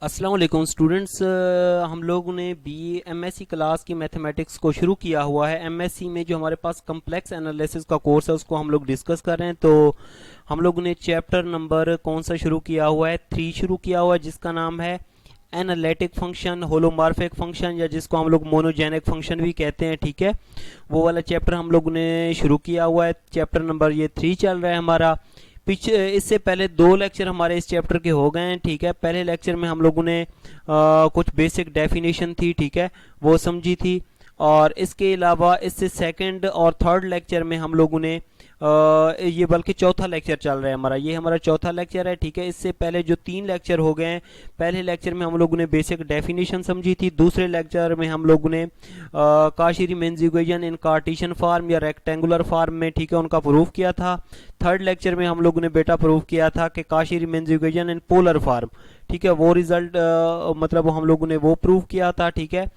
अस्सलाम वालेकुम स्टूडेंट्स। हम लोगों ने बीए एमएससी क्लास की मैथमेटिक्स को शुरू किया हुआ है। एमएससी में जो हमारे पास कम्प्लेक्स एनालिसिस का कोर्स है उसको हम लोग डिस्कस कर रहे हैं। तो हम लोगों ने चैप्टर नंबर कौन सा शुरू किया हुआ है? 3 शुरू किया हुआ है, जिसका नाम है एनालिटिक फंक्शन, होलोमॉर्फिक फंक्शन, या जिसको हम लोग मोनोजेनिक फंक्शन भी कहते हैं। ठीक है, वो वाला चैप्टर हम लोगों ने शुरू किया हुआ है। चैप्टर नंबर ये 3 चल रहा है हमारा। पिछ इससे पहले 2 लेक्चर हमारे इस चैप्टर के हो गए हैं। ठीक है, पहले लेक्चर में हम लोगों ने कुछ बेसिक डेफिनेशन थी, ठीक है, वो समझी थी। और इसके अलावा इससे सेकंड और थर्ड लेक्चर में हम लोगों ने ये बल्कि चौथा लेक्चर चल रहा है हमारा, ये हमारा चौथा लेक्चर है। ठीक है, इससे पहले जो 3 लेक्चर हो गए हैं, पहले लेक्चर में हम लोगों ने बेसिक डेफिनेशन समझी थी। दूसरे लेक्चर में हम लोगों ने Cauchy Riemann's equation in Cartesian form या रेक्टेंगुलर फॉर्म में, ठीक है, उनका प्रूफ किया था। थर्ड लेक्चर में हम लोगों ने बेटा प्रूफ किया था कि Cauchy Riemann's equation in polar form, ठीक है, वो रिजल्ट मतलब हम लोगों ने वो प्रूफ किया था। ठीक है,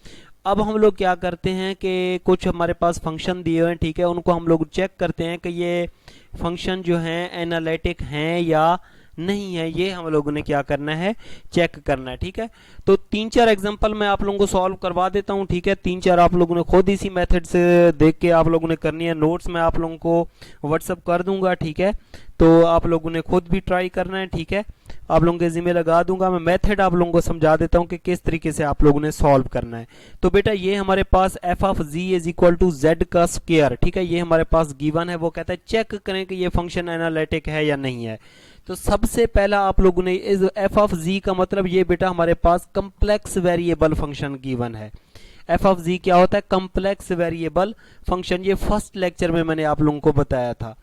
अब हम लोग क्या करते हैं कि कुछ हमारे पास फंक्शन दिए हुए हैं, ठीक है, उनको हम लोग चेक करते हैं कि ये फंक्शन जो हैं एनालिटिक हैं या नहीं है। ये हम लोगों ने क्या करना है, चेक करना है। ठीक है, तो 3-4 एग्जांपल मैं आप लोगों को सॉल्व करवा देता हूं। ठीक है, 3-4 आप लोगों ने खुद इसी मेथड से देख के आप लोगों ने करनी है। नोट्स मैं आप लोगों को व्हाट्सअप कर दूंगा। ठीक है, तो आप लोगों ने खुद भी ट्राई करना है। ठीक है, आप लोगों के जिम्मे लगा दूंगा। मैं मेथड आप लोगों को समझा देता हूं कि किस तरीके से आप लोगों ने सॉल्व करना है। तो बेटा ये हमारे पास F of G is equal to Z का स्क्वायर, ठीक है, ये हमारे पास गिवन है। वो कहता है चेक करें कि ये फंक्शन एनालिटिक है या नहीं है। तो सबसे पहला आप लोगों ने इस एफ ऑफ जी का मतलब ये बेटा हमारे पास कम्प्लेक्स वेरिएबल फंक्शन गिवन है। एफ ऑफ जी क्या होता है? Complex variable function. ये फर्स्ट लेक्चर में मैंने आप लोगों को बताया था।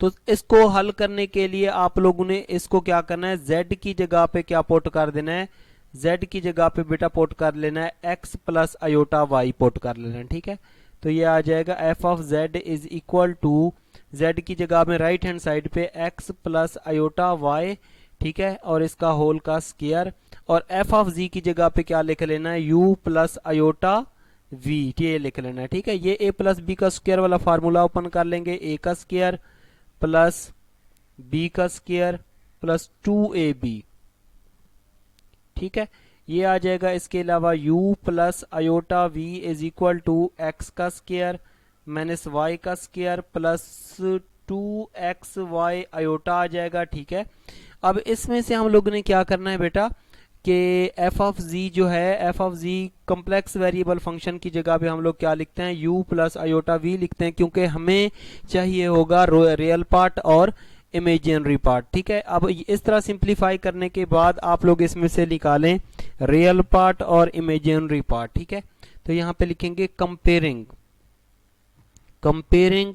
तो इसको हल करने के लिए आप लोगों ने इसको क्या करना है, z की जगह पे क्या पुट कर देना है, z की जगह पे बेटा पुट कर लेना है x plus iota y put कर लेना है। ठीक है, तो ये आ जाएगा F of z is equal to z की जगह में राइट हैंड साइड पे x प्लस अयोटा y, ठीक है, और इसका होल का स्क्वायर। और एफ ऑफ जी की जगह पे क्या लिख लेना है, u प्लस अयोटा v, ये लिख लेना है। ठीक है, ये a प्लस बी का स्क्वायर वाला फार्मूला ओपन कर लेंगे, a का स्क्वायर प्लस बी का स्क्वायर प्लस 2ab, ठीक है, ये आ जाएगा। इसके अलावा u plus iota v is equal to X का स्क्वायर माइनस वाई का स्क्वायर प्लस 2xy अयोटा आ जाएगा। ठीक है, अब इसमें से हम लोगों ने क्या करना है बेटा कि एफ ऑफ जी जो है, F of G complex variable function की जगह पे हम लोग क्या लिखते हैं, u प्लस अयोटा v लिखते हैं, क्योंकि हमें चाहिए होगा रियल पार्ट और इमेजिनरी पार्ट। ठीक है, अब इस तरह सिंप्लीफाई करने के बाद आप लोग इसमें से निकालें रियल पार्ट और इमेजिनरी पार्ट। ठीक है, तो यहां पे लिखेंगे कंपेयरिंग, कंपेयरिंग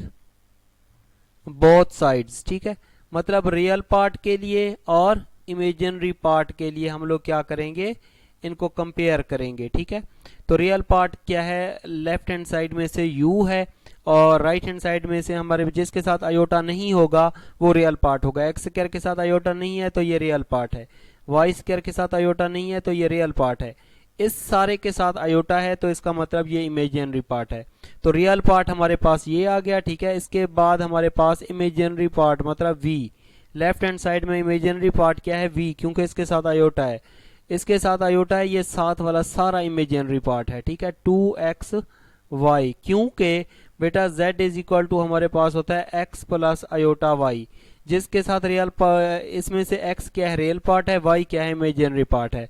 बोथ साइड्स। ठीक है, मतलब रियल पार्ट के लिए और इमेजिनरी पार्ट के लिए हम लोग क्या करेंगे, इनको कंपेयर करेंगे। ठीक है, तो रियल पार्ट क्या है, लेफ्ट हैंड साइड में से u है और राइट हैंड साइड में से हमारे जिसके साथ अयोटा नहीं होगा वो रियल पार्ट होगा। एक्स स्क्वायर के साथ अयोटा नहीं है तो ये रियल पार्ट है, वाई स्क्वायर के साथ अयोटा नहीं है तो ये रियल पार्ट है, इस सारे के साथ अयोटा है तो इसका मतलब ये इमेजिनरी पार्ट है। तो रियल पार्ट हमारे पास ये आ गया। ठीक है, इसके बाद हमारे पास इमेजिनरी पार्ट मतलब v, लेफ्ट हैंड साइड में इमेजिनरी पार्ट क्या है, v, क्योंकि इसके साथ अयोटा है, इसके साथ अयोटा है, ये साथ वाला सारा इमेजिनरी पार्ट है। ठीक है, 2xy, क्योंकि बेटा z इज इक्वल टू हमारे पास होता है x प्लस अयोटा y, जिसके साथ रियल इसमें से x क्या है, रियल पार्ट है, y क्या है, इमेजिनरी पार्ट है।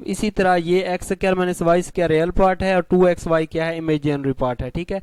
इसी तरह ये X square minus Y square real part है और 2xy क्या है, इमेजिनरी पार्ट है। ठीक है,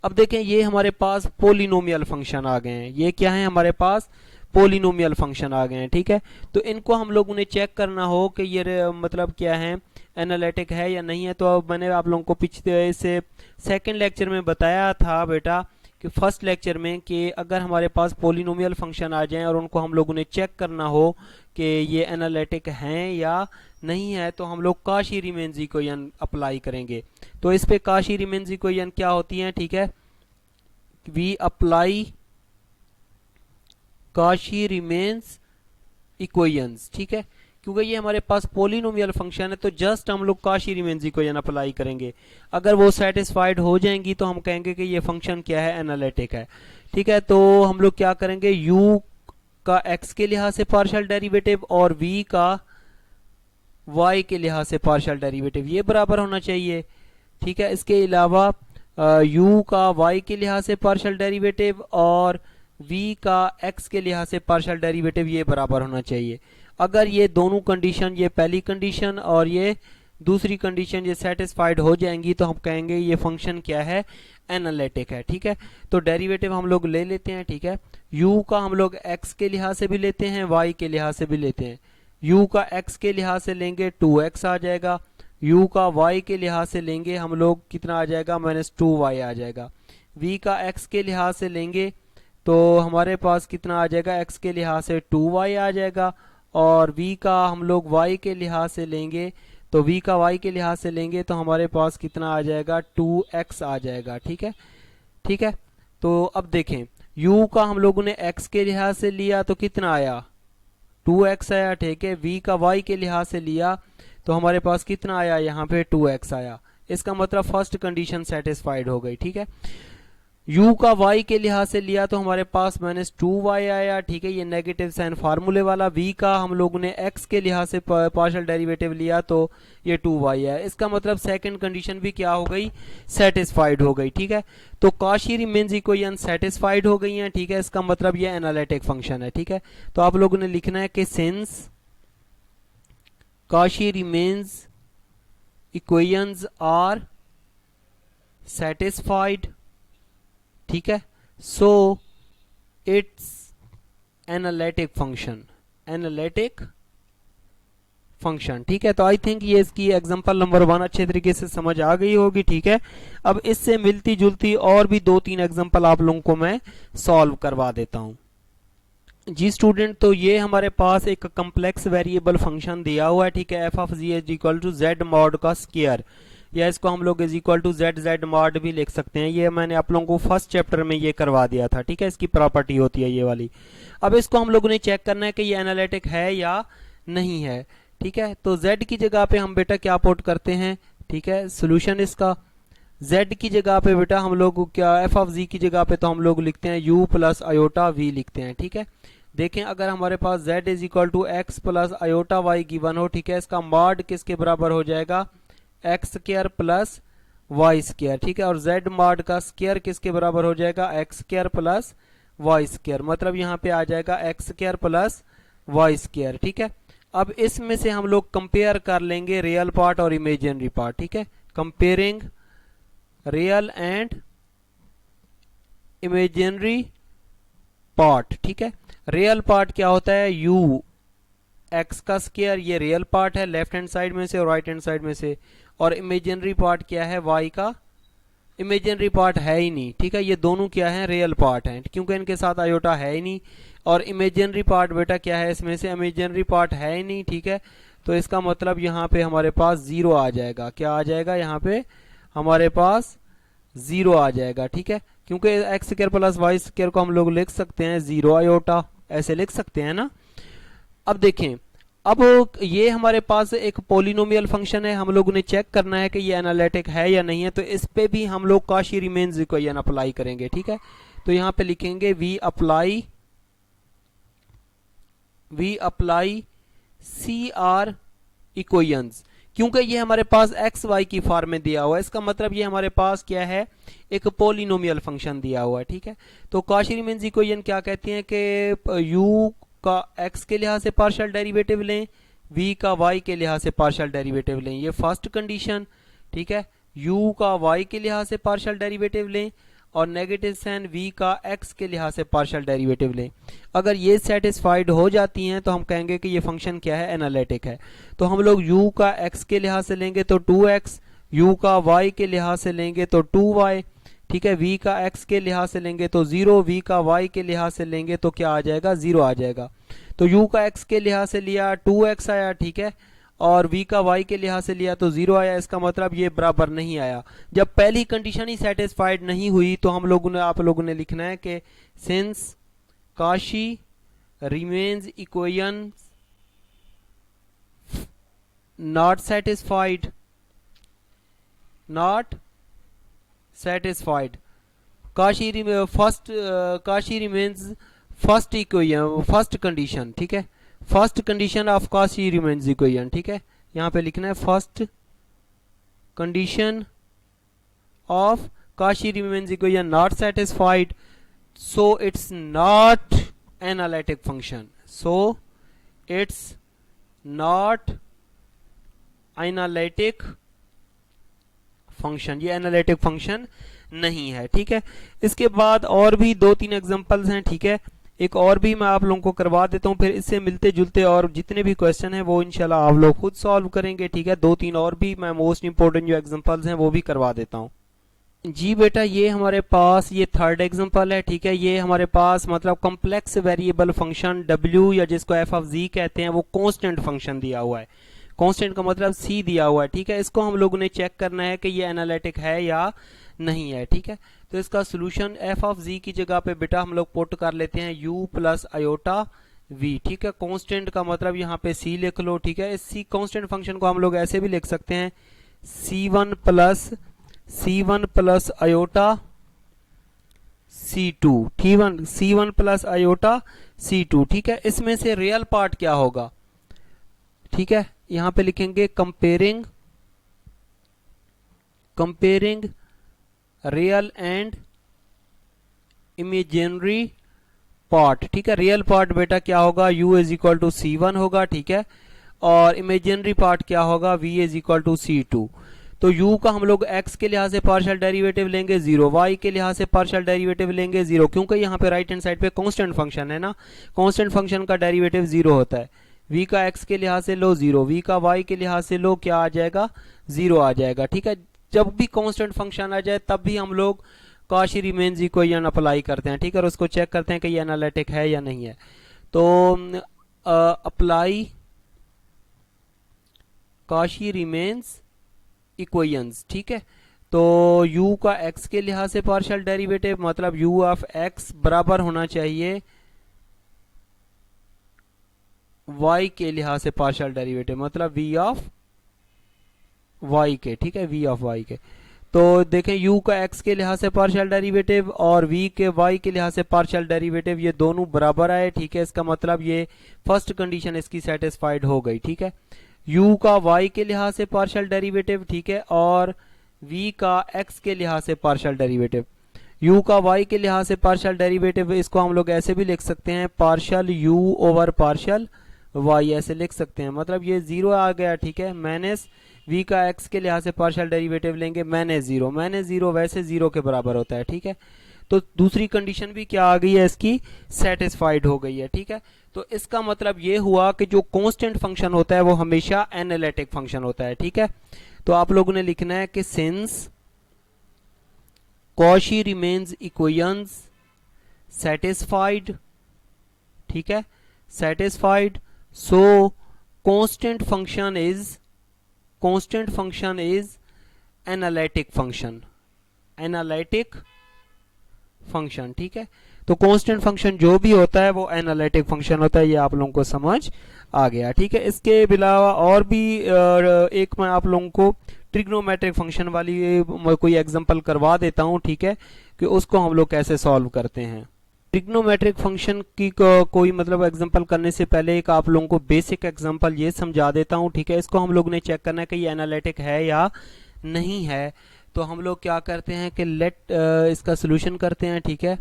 अब देखें ये हमारे पास पोलिनोमियल फंक्शन आ गए हैं, ये क्या है हमारे पास, पोलिनोमियल फंक्शन आ गए हैं। ठीक है, तो इनको हम लोगों ने चेक करना हो कि ये मतलब क्या है, एनालिटिक है या नहीं है। तो अब मैंने आप लोगों को पिछले से सेकंड लेक्चर में बताया था बेटा कि फर्स्ट लेक्चर में कि अगर हमारे पास पोलिनोमियल फंक्शन आ जाएं और उनको हम लोगों ने चेक करना हो कि ये एनालिटिक हैं या नहीं है, तो हम लोग काशी रीमेन्स इक्वेशन अप्लाई करेंगे। तो इस पे काशी रीमेन्स इक्वेशन क्या होती हैं, ठीक है, वी अप्लाई काशी रीमेन्स इक्वेशंस। ठीक है, क्योंकि ये हमारे पास पोलिनोमियल फंक्शन है तो जस्ट हम लोग काशी रीमेन्स इक्वेशन अप्लाई करेंगे। अगर वो सेटिस्फाइड हो जाएंगी तो हम कहेंगे कि ये फंक्शन क्या है, एनालिटिक है। ठीक है, तो हम लोग क्या करेंगे, u का x के लिहाज से पार्शियल डेरिवेटिव और v का y के लिहाज से पार्शियल डेरिवेटिव ये बराबर होना चाहिए। ठीक है, इसके अलावा u का y के लिहाज से पार्शियल डेरिवेटिव और v का x के लिहाज से पार्शियल डेरिवेटिव ये बराबर होना चाहिए। अगर ये दोनों कंडीशन, ये पहली कंडीशन और ये दूसरी कंडीशन ये सेटिस्फाइड हो जाएंगी तो हम कहेंगे ये फंक्शन क्या है, एनालिटिक है। ठीक है, तो डेरिवेटिव हम लोग ले लेते हैं। ठीक है, u का हम लोग x के लिहाज से भी लेते हैं, y के लिहाज से भी लेते हैं। u का x के लिहाज से लेंगे 2x आ जाएगा, u का y के लिहाज से लेंगे हम लोग कितना आ जाएगा, -2y आ जाएगा। v का x के लिहाज से लेंगे तो हमारे पास कितना आ जाएगा, x के लिहाज से 2y आ जाएगा, और v का हम लोग y के लिहाज से लेंगे तो v का y के लिहाज से लेंगे तो हमारे पास कितना आ जाएगा, 2x आ जाएगा। ठीक है, ठीक है, तो अब देखें u का हम लोगों ने x के लिहाज से लिया तो कितना आया, 2x आया। ठीक है, v का y के लिहाज से लिया तो हमारे पास कितना आया, यहाँ पे 2x आया। इसका मतलब फर्स्ट कंडीशन सेटिस्फाइड हो गई। ठीक है, u का y के लिहाज से लिया तो हमारे पास -2y आया। ठीक है, ये नेगेटिव साइन फार्मूले वाला। v का हम लोगों ने x के लिहाज से पार्शियल डेरिवेटिव लिया तो ये 2y है। इसका मतलब सेकंड कंडीशन भी क्या हो गई, सेटिस्फाइड हो गई। ठीक है, तो कॉची रीमेन्स इक्वेशन सेटिस्फाइड हो गई हैं। ठीक है, इसका मतलब ये एनालिटिक फंक्शन है। ठीक है, तो आप लोगों ने लिखना है कि since Cauchy Riemann's equations are satisfied, ठीक है, so it's analytic function, analytic function. ठीक है, तो आई थिंक ये इसकी एग्जांपल नंबर 1 अच्छे तरीके से समझ आ गई होगी। ठीक है, अब इससे मिलती जुलती और भी 2-3 एग्जांपल आप लोगों को मैं सॉल्व करवा देता हूं। जी स्टूडेंट, तो ये हमारे पास एक कम्प्लेक्स वेरिएबल फंक्शन दिया हुआ है। ठीक है, F of G is equal to Z mod का स्क्वायर, या इसको हम लोग is equal to Z Z mod भी लिख सकते हैं। ये मैंने आप लोगों को फर्स्ट चैप्टर में ये करवा दिया था। ठीक है, इसकी प्रॉपर्टी होती है ये वाली। अब इसको हम लोगों ने चेक करना है कि ये एनालिटिक है या नहीं है। ठीक है, तो z की जगह पे हम बेटा क्या पुट करते हैं। ठीक है, सोल्यूशन इसका z की जगह पे बेटा हम लोग क्या, f ऑफ z की जगह पे तो हम लोग लिखते हैं u प्लस आयोटा v लिखते हैं। ठीक है, देखें अगर हमारे पास z is equal to X plus iota y given हो, ठीक है, इसका मॉड किसके बराबर हो जाएगा, X square plus Y square. ठीक है, और z मॉड का स्क्वायर किसके बराबर हो जाएगा, X square plus Y square, मतलब यहाँ पे आ जाएगा X square plus Y square. ठीक है, अब इसमें से हम लोग कंपेयर कर लेंगे रियल पार्ट और इमेजिनरी पार्ट। ठीक है, comparing real and imaginary part. ठीक है, रियल पार्ट क्या होता है, u एक्स का स्क्वायर, ये रियल पार्ट है लेफ्ट हैंड साइड में से और राइट हैंड साइड में से, और इमेजिनरी पार्ट क्या है, y का इमेजिनरी पार्ट है ही नहीं। ठीक है, ये दोनों क्या है, रियल पार्ट हैं, क्योंकि इनके साथ आयोटा है ही नहीं। और इमेजिनरी पार्ट बेटा क्या है, इसमें से इमेजिनरी पार्ट है ही नहीं। ठीक है, तो इसका मतलब यहाँ पे हमारे पास 0 आ जाएगा। क्या आ जाएगा, यहाँ पे हमारे पास 0 आ जाएगा। ठीक है, क्योंकि X square plus Y square को हम लोग लिख सकते हैं 0 आयोटा, ऐसे लिख सकते हैं ना। अब देखें, अब ये हमारे पास एक पोलिनोमियल फंक्शन है, हम लोगों ने चेक करना है कि ये एनालिटिक है या नहीं है, तो इस पे भी हम लोग कॉची रीमेन्स इक्वेशन अप्लाई करेंगे। ठीक है, तो यहाँ पे लिखेंगे we apply C R equations, क्योंकि ये हमारे पास एक्स वाई की फॉर्म में दिया हुआ है, इसका मतलब ये हमारे पास क्या है, एक पोलिनोमियल फंक्शन दिया हुआ है। ठीक है, तो कॉची रीमेन्स इक्वेशन क्या कहती हैं कि u का x के लिहाज से पार्शियल डेरिवेटिव लें, v का y के लिहाज से पार्शियल डेरिवेटिव लें, ये फर्स्ट कंडीशन। ठीक है, u का y के लिहाज से पार्शियल डेरिवेटिव लें और नेगेटिव साइन v का x के लिहाज से पार्शियल डेरिवेटिव लें। अगर ये सेटिस्फाइड हो जाती हैं तो हम कहेंगे कि ये फंक्शन क्या है, एनालिटिक है। तो हम लोग u का x के लिहाज से लेंगे तो 2x, u का y के लिहाज से लेंगे तो 2y। ठीक है, v का x के लिहाज से लेंगे तो 0, v का y के लिहाज से लेंगे तो क्या आ जाएगा, 0 आ जाएगा। तो u का x के लिहाज से लिया 2x आया। ठीक है, और v का y के लिहाज से लिया तो 0 आया, इसका मतलब ये बराबर नहीं आया। जब पहली कंडीशन ही सेटिस्फाइड नहीं हुई तो हम लोगों ने, आप लोगों ने लिखना है कि since Cauchy Riemann's equation not satisfied, not satisfied, Cauchy Riemann's first equation, first condition. ठीक है, first condition of Cauchy Riemann's equation. ठीक है, यहाँ पे लिखना है first condition of Cauchy Riemann equation not satisfied, so it's not analytic function. So it's not analytic function. ये analytic function नहीं है, ठीक है। इसके बाद और भी 2-3 एग्जांपल्स हैं, ठीक है। एक और भी मैं आप लोगों को करवा देता हूँ, फिर इससे मिलते जुलते और जितने भी क्वेश्चन हैं वो इंशाल्लाह आप लोग खुद सॉल्व करेंगे, ठीक है। 2-3 और भी मैं मोस्ट इंपॉर्टेंट जो एग्जांपल्स हैं वो भी करवा देता हूँ। जी बेटा, ये हमारे पास ये थर्ड एग्जांपल है, ठीक है। ये हमारे पास मतलब कॉम्प्लेक्स वेरिएबल फंक्शन w या जिसको f ऑफ z कहते हैं वो कांस्टेंट फंक्शन दिया हुआ है। कांस्टेंट का मतलब c दिया हुआ है, ठीक है। इसको हम लोगों ने चेक करना है कि ये एनालिटिक है या नहीं है, ठीक है। तो इसका सोल्यूशन f ऑफ z की जगह पे बेटा हम लोग पुट कर लेते हैं u प्लस आयोटा v, ठीक है। कांस्टेंट का मतलब यहाँ पे c लिख लो, ठीक है। इस c कांस्टेंट फंक्शन को हम लोग ऐसे भी लिख सकते हैं c1 plus iota c2, c1 plus iota c2, ठीक है। इसमें से रियल पार्ट क्या होगा, ठीक है। यहां पे लिखेंगे comparing real and imaginary part, ठीक है। रियल पार्ट बेटा क्या होगा, u is equal to c1 होगा, ठीक है। और इमेजिनरी पार्ट क्या होगा, v is equal to c2। तो u का हम लोग x के लिहाज से पार्शियल डेरिवेटिव लेंगे 0, y के लिहाज से पार्शियल डेरिवेटिव लेंगे 0, क्योंकि यहाँ पे राइट हैंड साइड पे कांस्टेंट फंक्शन है ना। कांस्टेंट फंक्शन का डेरिवेटिव 0 होता है। v का x के लिहाज से लो 0, v का y के लिहाज से लो क्या आ जाएगा, 0 आ जाएगा, ठीक है। जब भी कांस्टेंट फंक्शन आ जाए तब भी हम लोग Cauchy Riemann इक्वेशन अप्लाई करते हैं, ठीक है। और उसको चेक करते हैं कि ये एनालिटिक है या नहीं है। तो अप्लाई Cauchy Riemann इक्वेशंस, ठीक है। तो u का x के लिहाज से पार्शियल डेरिवेटिव मतलब u ऑफ x बराबर होना चाहिए y के लिहाज से पार्शियल डेरिवेटिव मतलब v ऑफ y के, ठीक है, v ऑफ y के। तो देखें u का x के लिहाज से पार्शियल डेरिवेटिव और v के y के लिहाज से पार्शियल डेरिवेटिव ये दोनों बराबर आए, ठीक है। इसका मतलब ये फर्स्ट कंडीशन इसकी सेटिस्फाइड हो गई, ठीक है। u का y के लिहाज से पार्शियल डेरिवेटिव, ठीक है, और v का x के लिहाज से पार्शियल डेरिवेटिव। u का y के लिहाज से पार्शियल डेरिवेटिव इसको हम लोग ऐसे भी लिख सकते हैं partial u over partial y, ऐसे लिख सकते हैं। मतलब ये 0 आ गया, ठीक है। माइनस v का x के लिहाज से पार्शियल डेरिवेटिव लेंगे माइनस 0 वैसे 0 के बराबर होता है, ठीक है। तो दूसरी कंडीशन भी क्या आ गई है, इसकी सेटिस्फाइड हो गई है, ठीक है। तो इसका मतलब ये हुआ कि जो कांस्टेंट फंक्शन होता है वो हमेशा एनालिटिक फंक्शन होता है, ठीक है। तो आप लोगों ने लिखना है कि since Cauchy Riemann equations satisfied, ठीक है, satisfied, so constant function is analytic function, ठीक है। तो कांस्टेंट फंक्शन जो भी होता है वो एनालिटिक फंक्शन होता है, ये आप लोगों को समझ आ गया, ठीक है। इसके अलावा और भी एक मैं आप लोगों को ट्रिग्नोमेट्रिक फंक्शन वाली कोई एग्जांपल करवा देता हूं, ठीक है, कि उसको हम लोग कैसे सॉल्व करते हैं। ट्रिग्नोमेट्रिक फंक्शन की कोई मतलब एग्जांपल करने से पहले एक आप लोगों को बेसिक एग्जांपल ये समझा देता हूं, ठीक है। इसको हम लोग ने चेक करना है कि ये एनालिटिक है या नहीं है। तो हम लोग क्या करते हैं कि इसका सोल्यूशन करते हैं, ठीक है।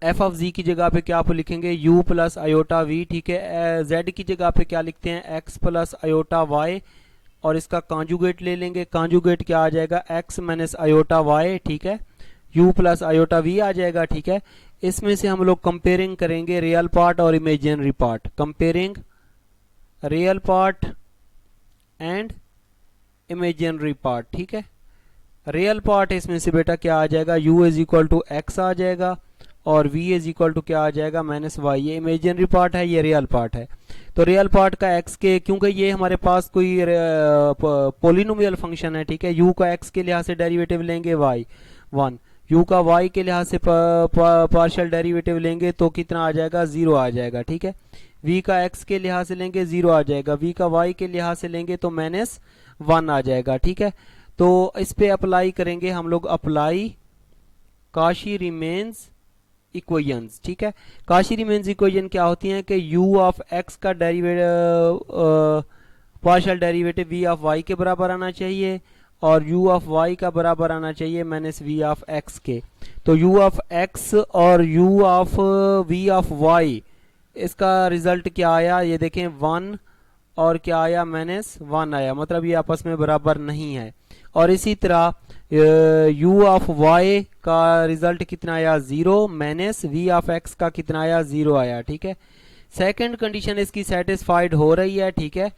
f ऑफ z की जगह पे क्या आप लिखेंगे u प्लस आयोटा v, ठीक है। z की जगह पे क्या लिखते हैं x प्लस आयोटा y, और इसका कॉन्जुगेट ले लेंगे। कॉन्जुगेट क्या आ जाएगा, x माइनस आयोटा y, ठीक है। u प्लस आयोटा v आ जाएगा, ठीक है। इसमें से हम लोग कंपेयरिंग करेंगे रियल पार्ट और imaginary part, comparing real part and imaginary part, ठीक है। रियल पार्ट इसमें से बेटा क्या आ जाएगा, u is equal to x आ जाएगा और v इज इक्वल टू क्या आ जाएगा, माइनस y। ये इमेजिनरी पार्ट है, ये रियल पार्ट है। तो रियल पार्ट का x के, क्योंकि ये हमारे पास कोई पोलिनोमियल फंक्शन है, ठीक है। u का x के लिहाज से डेरिवेटिव लेंगे y 1, u का y के लिहाज से पार्शियल डेरिवेटिव लेंगे तो कितना आ जाएगा, 0 आ जाएगा, ठीक है। v का x के लिहाज से लेंगे 0 आ जाएगा, v का y के लिहाज से लेंगे तो माइनस 1 आ जाएगा, ठीक है। तो इस पे अप्लाई करेंगे हम लोग, अप्लाई Cauchy Riemann इक्वेशंस, ठीक है। Cauchy Riemann इक्वेशन क्या होती हैं कि u ऑफ x का derivative partial derivative v of y के बराबर आना चाहिए और u ऑफ y का बराबर आना चाहिए माइनस v ऑफ x के। तो u ऑफ x और u of v of y, इसका रिजल्ट क्या आया ये देखें, 1 और क्या आया, -1 आया, मतलब ये आपस में बराबर नहीं है। और इसी तरह u ऑफ y का रिजल्ट कितना आया, 0, माइनस v ऑफ x का कितना आया, 0 आया। ठीक है, सेकंड कंडीशन इसकी सेटिस्फाइड हो रही है। ठीक है,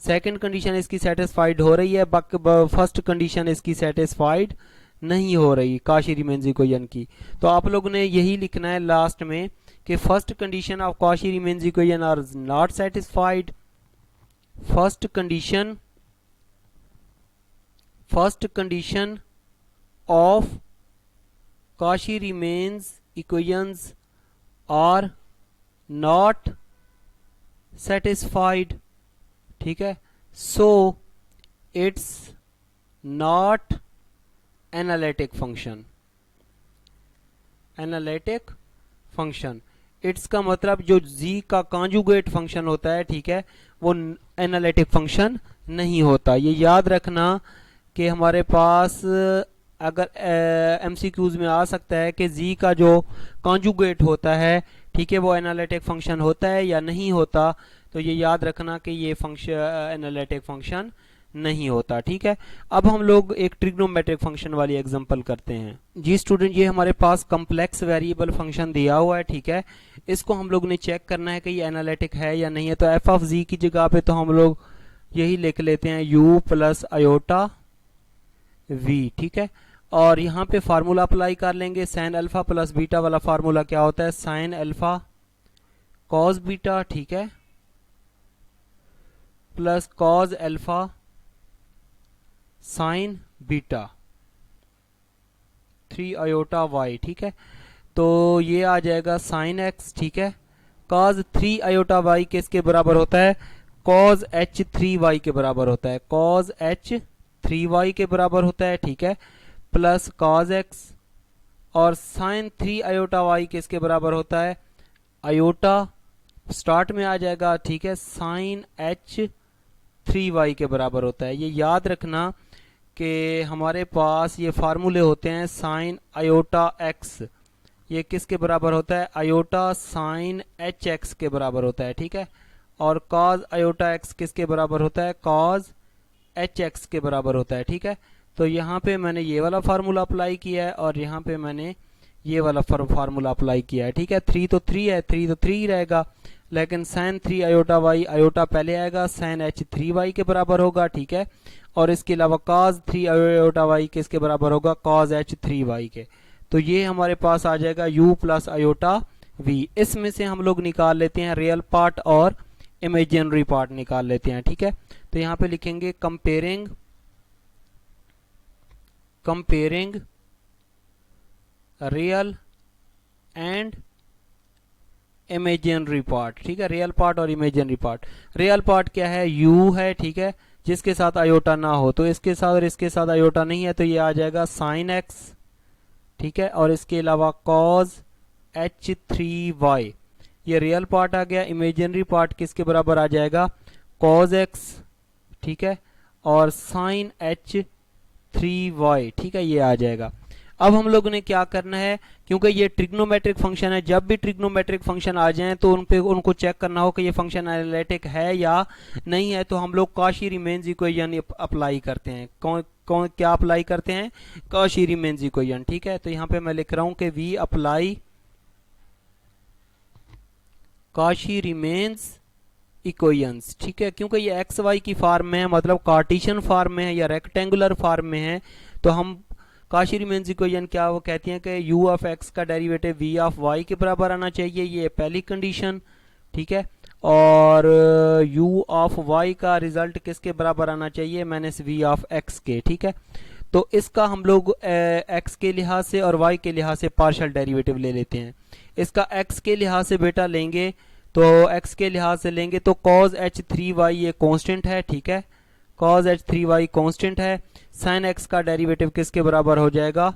सेकंड कंडीशन इसकी सेटिस्फाइड हो रही है, फर्स्ट कंडीशन इसकी सेटिस्फाइड नहीं हो रही कॉची रीमैन्स इक्वेशन की। तो आप लोगों ने यही लिखना है लास्ट में कि first condition of Cauchy Riemann's equation are not satisfied. First condition of Cauchy Riemann's equations are not satisfied. ठीक है, so it's not analytic function. Analytic function, it's का मतलब जो z का कॉन्जुगेट फंक्शन होता है, ठीक है, वो एनालिटिक फंक्शन नहीं होता। ये याद रखना कि हमारे पास अगर एमसीक्यूज में आ सकता है कि z का जो कॉन्जुगेट होता है, ठीक है, वो एनालिटिक फंक्शन होता है या नहीं होता। तो ये याद रखना कि ये फंक्शन एनालिटिक फंक्शन नहीं होता। ठीक है, अब हम लोग एक ट्रिग्नोमेट्रिक फंक्शन वाली एग्जांपल करते हैं। जी स्टूडेंट, ये हमारे पास कम्प्लेक्स वेरिएबल फंक्शन दिया हुआ है। ठीक है, इसको हम लोग ने चेक करना है कि ये एनालिटिक है या नहीं है। तो एफ ऑफ जी की जगह पे तो हम लोग यही लिख लेते हैं u प्लस आयोटा v। ठीक है, और यहाँ पे फार्मूला अप्लाई कर लेंगे, साइन अल्फा प्लस बीटा वाला फार्मूला क्या होता है, साइन अल्फा कॉस बीटा, ठीक है, plus cos alpha sign beta 3 iota y। ठीक है, तो ये आ जाएगा साइन x। ठीक है, कॉस 3 आयोटा y किसके बराबर होता है, कॉस h3y के बराबर होता है, कॉस h3y के बराबर होता है। ठीक है, प्लस कॉस x और साइन 3 आयोटा y किसके बराबर होता है, आयोटा स्टार्ट में आ जाएगा। ठीक है, साइन h3y के बराबर होता है। ये याद रखना कि हमारे पास ये फार्मूले होते हैं, साइन आयोटा x ये किसके बराबर होता है, आयोटा साइन hx के बराबर होता है। ठीक है, और कॉस आयोटा x किसके बराबर होता है, कॉस hx के बराबर होता है। ठीक है, तो यहाँ पे मैंने ये वाला फार्मूला अप्लाई किया है और यहाँ पे मैंने ये वाला फार्मूला अप्लाई किया है। ठीक है, 3 तो 3 है, 3 तो 3 ही रहेगा, लेकिन साइन 3 आयोटा y, आयोटा पहले आएगा, साइन h3y के बराबर होगा। ठीक है, और इसके अलावा cos 3 आयोटा y किसके बराबर होगा, cos h3y के। तो ये हमारे पास आ जाएगा u प्लस आयोटा v। इसमें से हम लोग निकाल लेते हैं रियल पार्ट और इमेजिनरी पार्ट निकाल लेते हैं। ठीक है, तो यहाँ पे लिखेंगे comparing real and imaginary part. ठीक है, रियल पार्ट और इमेजिनरी पार्ट। रियल पार्ट क्या है, u है, ठीक है, जिसके साथ आयोटा ना हो, तो इसके साथ और इसके साथ आयोटा नहीं है, तो ये आ जाएगा साइन x। ठीक है, और इसके अलावा cos h3y ये रियल पार्ट आ गया। इमेजिनरी पार्ट किसके बराबर आ जाएगा, cos x। ठीक है, और साइन h3y। ठीक है, ये आ जाएगा। अब हम लोगों ने क्या करना है, क्योंकि ये ट्रिग्नोमेट्रिक फंक्शन है, जब भी ट्रिग्नोमेट्रिक फंक्शन आ जाएं तो उनको चेक करना हो कि ये फंक्शन एनालिटिक है या नहीं है। तो हम लोग कॉची रीमैन्स इक्वेशन अप्लाई करते हैं। कौन क्या अप्लाई करते हैं, कॉची रीमैन्स इक्वेशन। ठीक है, तो यहाँ पे मैं लिख रहा हूं कि we apply Cauchy Riemann's equations. ठीक है, क्योंकि ये एक्स वाई की फॉर्म में है, मतलब कार्टेशियन फॉर्म में है या रेक्टेंगुलर फॉर्म में है, तो हम कॉची रीमैन्स इक्वेशन क्या वो कहते हैं कि u ऑफ x का डेरिवेटिव v ऑफ y के बराबर आना चाहिए, ये पहली कंडीशन। ठीक है, और u ऑफ y का रिजल्ट किसके बराबर आना चाहिए, माइनस v ऑफ x के। ठीक है, तो इसका हम लोग x के लिहाज से और y के लिहाज से पार्शियल डेरिवेटिव ले लेते हैं। इसका x के लिहाज से बेटा लेंगे तो x के लिहाज से लेंगे तो cos h3y ये कांस्टेंट है। ठीक है, cos h3y कांस्टेंट है। sin x का डेरिवेटिव किसके बराबर हो जाएगा,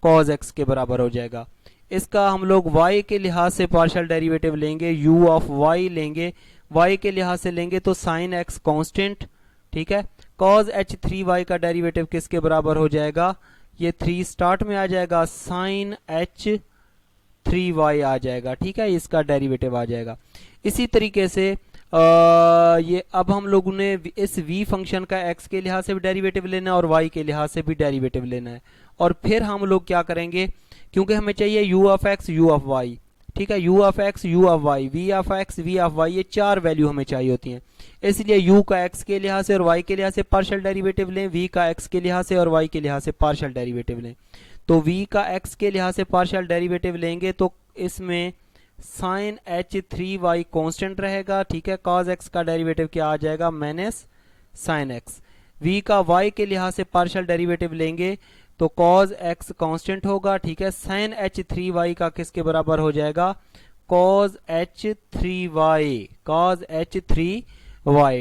cos x के बराबर हो जाएगा। इसका हम लोग y के लिहाज से पार्शियल डेरिवेटिव लेंगे, u ऑफ y लेंगे, y के लिहाज से लेंगे तो sin x कांस्टेंट ठीक है। cos h3y का डेरिवेटिव किसके बराबर हो जाएगा, ये 3 स्टार्ट में आ जाएगा, sin h3y आ जाएगा, ठीक है, इसका डेरिवेटिव आ जाएगा। इसी तरीके से ये अब हम लोगों ने इस v फंक्शन का x के लिहाज से भी डेरिवेटिव लेना है और y के लिहाज से भी डेरिवेटिव लेना है। और फिर हम लोग क्या करेंगे, क्योंकि हमें चाहिए u of x u of y, ठीक है, u of x u of y v of x v of y, ये 4 वैल्यू हमें चाहिए होती हैं। इसलिए u का x के लिहाज से और y के लिहाज से पार्शियल डेरिवेटिव लें, v का x के लिहाज से और y के लिहाज से पार्शियल डेरिवेटिव लें। तो v का x के लिहाज से पार्शियल डेरिवेटिव लेंगे तो इसमें sin h3y कांस्टेंट रहेगा, ठीक है, cos x का डेरिवेटिव क्या आ जाएगा, माइनस sin x। v का y के लिहाज से पार्शियल डेरिवेटिव लेंगे तो cos x कांस्टेंट होगा, ठीक है, sin h3y का किसके बराबर हो जाएगा, cos h3y,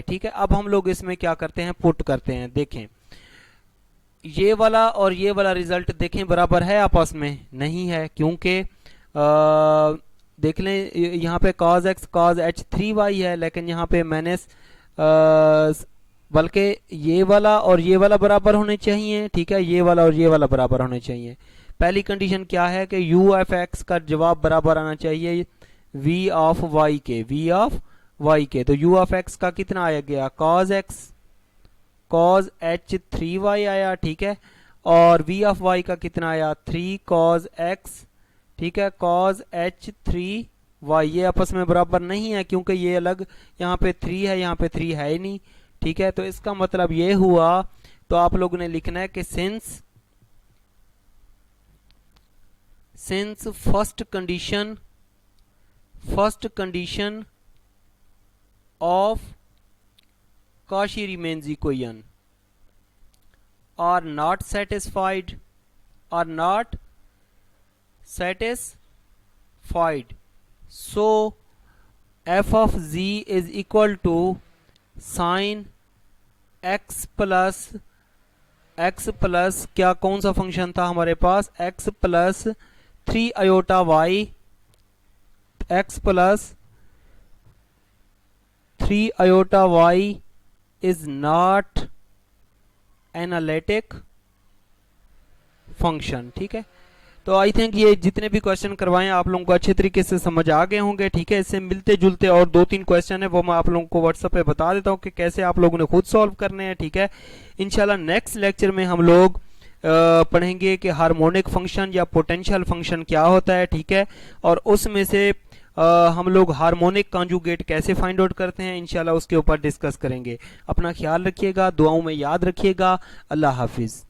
ठीक है। अब हम लोग इसमें क्या करते हैं, पुट करते हैं। देखें ये वाला और ये वाला रिजल्ट देखें बराबर है आपस में, नहीं है, क्योंकि देख लें यहाँ पे cos x cos h3y है, लेकिन यहाँ पे माइनस, बल्कि ये वाला और ये वाला बराबर होने चाहिए, ठीक है, ये वाला और ये वाला बराबर होने चाहिए। पहली कंडीशन क्या है कि u ऑफ x का जवाब बराबर आना चाहिए v ऑफ y के, तो u ऑफ x का कितना आया गया, cos x cos h3y आया, ठीक है, और v ऑफ y का कितना आया, 3 cos x, ठीक है, cos h3y, ये आपस में बराबर नहीं है क्योंकि ये अलग, यहाँ पे 3 है, यहाँ पे 3 है ही नहीं, ठीक है। तो इसका मतलब ये हुआ, तो आप लोगों ने लिखना है कि since first condition of Cauchy-Riemann equation are not satisfied, so f of z is equal to sin x plus क्या, कौन सा फंक्शन था हमारे पास, x plus 3 iota y, x plus 3 iota y is not analytic function, ठीक है। तो I think ये जितने भी क्वेश्चन करवाएं आप लोगों को अच्छे तरीके से समझ आ गए होंगे, ठीक है। इससे मिलते जुलते और 2-3 क्वेश्चन है वो मैं आप लोगों को व्हाट्सएप पे बता देता हूं कि कैसे आप लोगों ने खुद सॉल्व करने हैं, ठीक है। इंशाल्लाह नेक्स्ट लेक्चर में हम लोग पढ़ेंगे कि हार्मोनिक फंक्शन या पोटेंशियल फंक्शन क्या होता है, ठीक है, और उसमें से हम लोग हार्मोनिक कॉन्जुगेट कैसे फाइंड आउट करते हैं, इंशाल्लाह उसके ऊपर डिस्कस करेंगे। अपना ख्याल रखिएगा, दुआओं में याद रखिएगा। अल्लाह हाफिज।